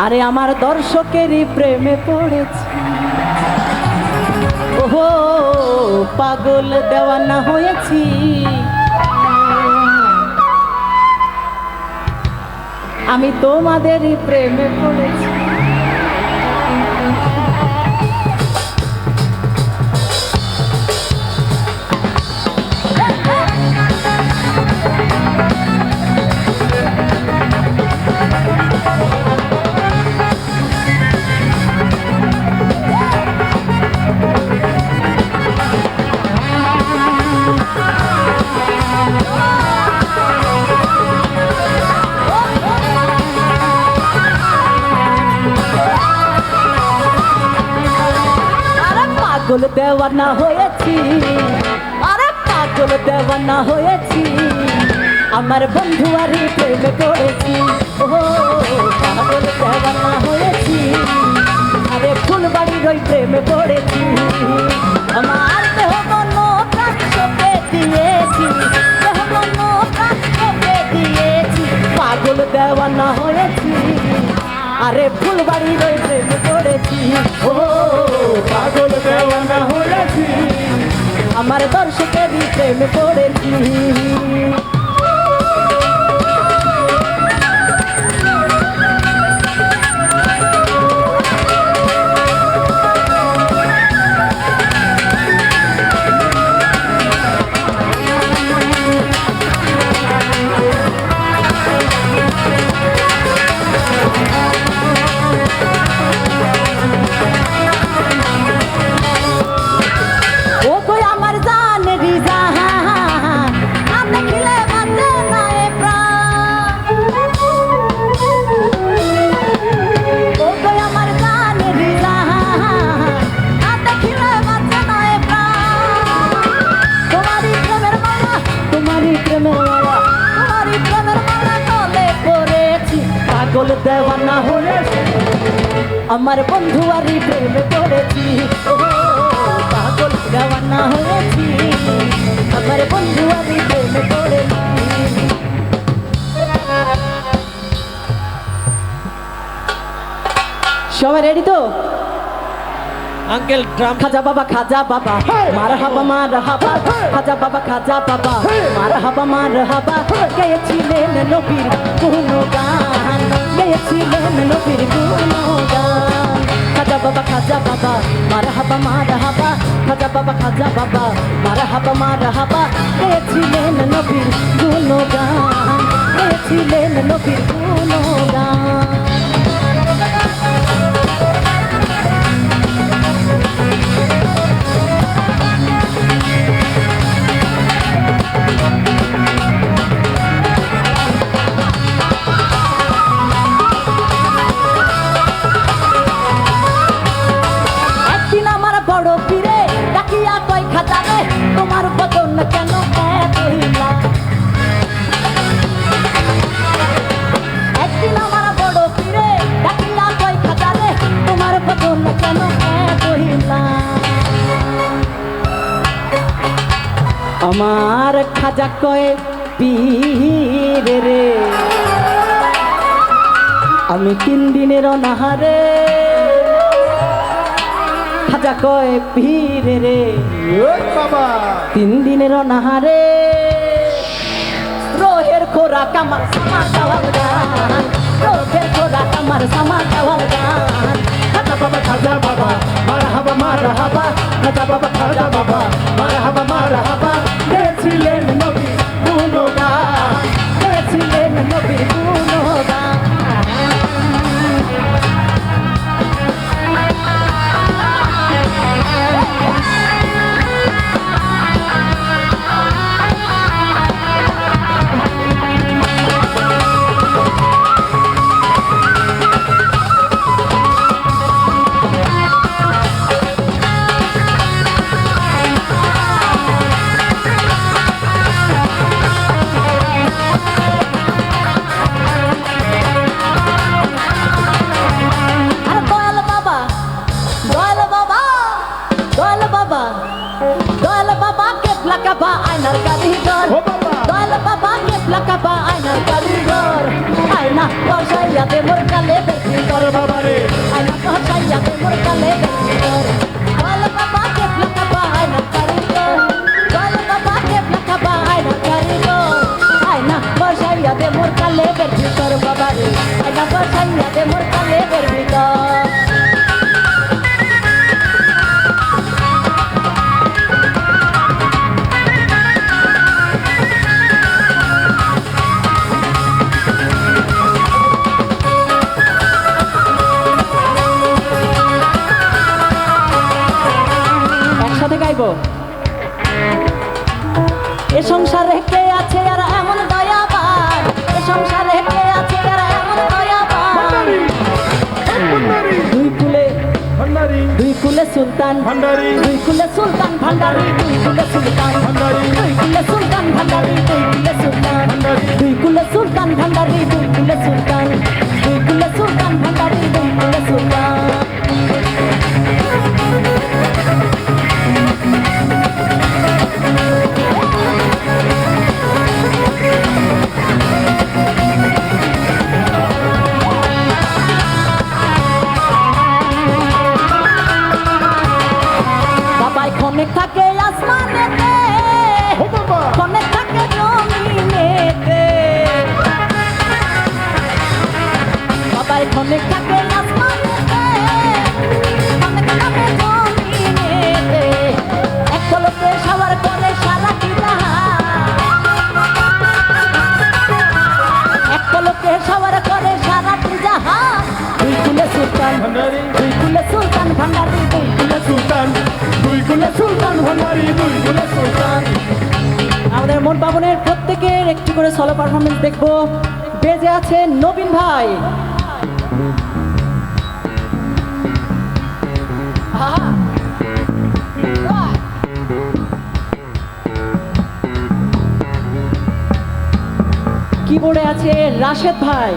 আরে আমার দর্শকেরই প্রেমে পড়েছি, ওহো পাগল দেওয়ানা হয়েছি। আমি তোমাদেরই প্রেমে পড়েছি। পাগল দেওয়ানা হয়েছি, আরে পাগল দেওয়ানা হয়েছি, আমার বন্ধু আরই প্রেমে পড়েছি। ও পাগল দেওয়ানা হয়েছি, আরে ফুলবাড়ির ওই প্রেমে পড়েছি। আমার দেহ মন প্রাণ সঁপে দিয়েছি, দেহ মন প্রাণ সঁপে দিয়েছি, পাগল দেওয়ানা হয়েছি, আরে ফুলবাড়ির ওই প্রেমে পড়েছি। ও পাগল দেওয়ানা হয়েছি, আমার দর্শকেরই প্রেমে পড়েছি। পাগল দেওয়ানা হয়েছি, আমার বন্ধু আরই প্রেমে পড়েছি। পাগল দেওয়ানা হয়েছি, আমার বন্ধু আরই প্রেমে পড়েছি। সবাই রেডি তো? আঙ্কেল ড্রাম খাজা বাবা মারহাবা মারহাবা, খাজা বাবা মারহাবা মারহাবা, গেয়েছিলেন নবীর গুণগান, গেয়েছিলেন নবীর গুণগান। খাজা বাবা মারহাবা মারহাবা, খাজা বাবা মারহাবা মারহাবা, গেয়েছিলেন নবীর গুণগান, গেয়েছিলেন নবীর গুণগান। তোমার বদন কেন এতইলা, একদিন আমার বড় পীরে ডাকিলা কই খাজারে, তোমার বদন কেন এতইলা। আমার খাজা কয় পীরে রে, আমি 3 দিনের অনাহারে, খাজা কয় পীরে রে, 3 দিনের অনাহারে, রোহের খোরাক আমার সামা চাওয়াল গান, রোহের খোরাক আমার সামা চাওয়াল গান। খাজা বাবা মারহাবা মারহাবা, খাজা বাবা মারহাবা মারহাবা, গেছিলেন নবী গুণগান, গেছিলেন নবী গুণগান। লাকাবা আয়নার কারিগর, দয়াল বাবাকে লাকাবা আয়নার কারিগর, আয়না বসাইয়াতে মোর কালে বেশি কর মোর কালেবের ভিতর বল বাবা কেবলা খাবা আয়না কারিগর বল বাবা কেবলা খাবা আয়না কারিগর আয়না বসাইয়া দে মোর কালেবের ভিতর বাবা রে আয়না বসাইয়া দে মোর কালেবের ভিতর একসাথে গাইবো এ সংসারে কে আছে আর এমন দয়াবান এ সংসারে কে আছে আর এমন দয়াবান দুই কুলে সুলতান ভান্ডারি দুই কুলে সুলতান ভান্ডারি দুই কুলে সুলতান ভান্ডারি দুই কুলে সুলতান ভান্ডারি দুই কুলে সুলতান দুই কুলে সুলতান ভান্ডারি দুই কুলে সুলতান দুই কুলে সুলতান ভান্ডারি দুই কুলে সুলতান বাবাই ক্ষণে থাকে আসমানেতে ও বাবা ক্ষণে থাকে জমিনেতে বাবাই ক্ষণে থাকে আসমানেতে ক্ষণে থাকে জমিনেতে এক পলকে সাবার করে সারা কি এক পলকে সাবার করে সারাটি জাহান দুই কুলে সুলতান ভান্ডারি দুই কুলে সুলতান ভান্ডারি দুই কুলে সুলতান দুই কুলে সুলতান ভান্ডারি দুই কুলে সুলতান আমাদের মন পাবনের প্রত্যেকের একটি করে সলো পারফরমেন্স দেখবো বেজে আছে নবীন ভাই কিবোর্ডে আছে রাশেদ ভাই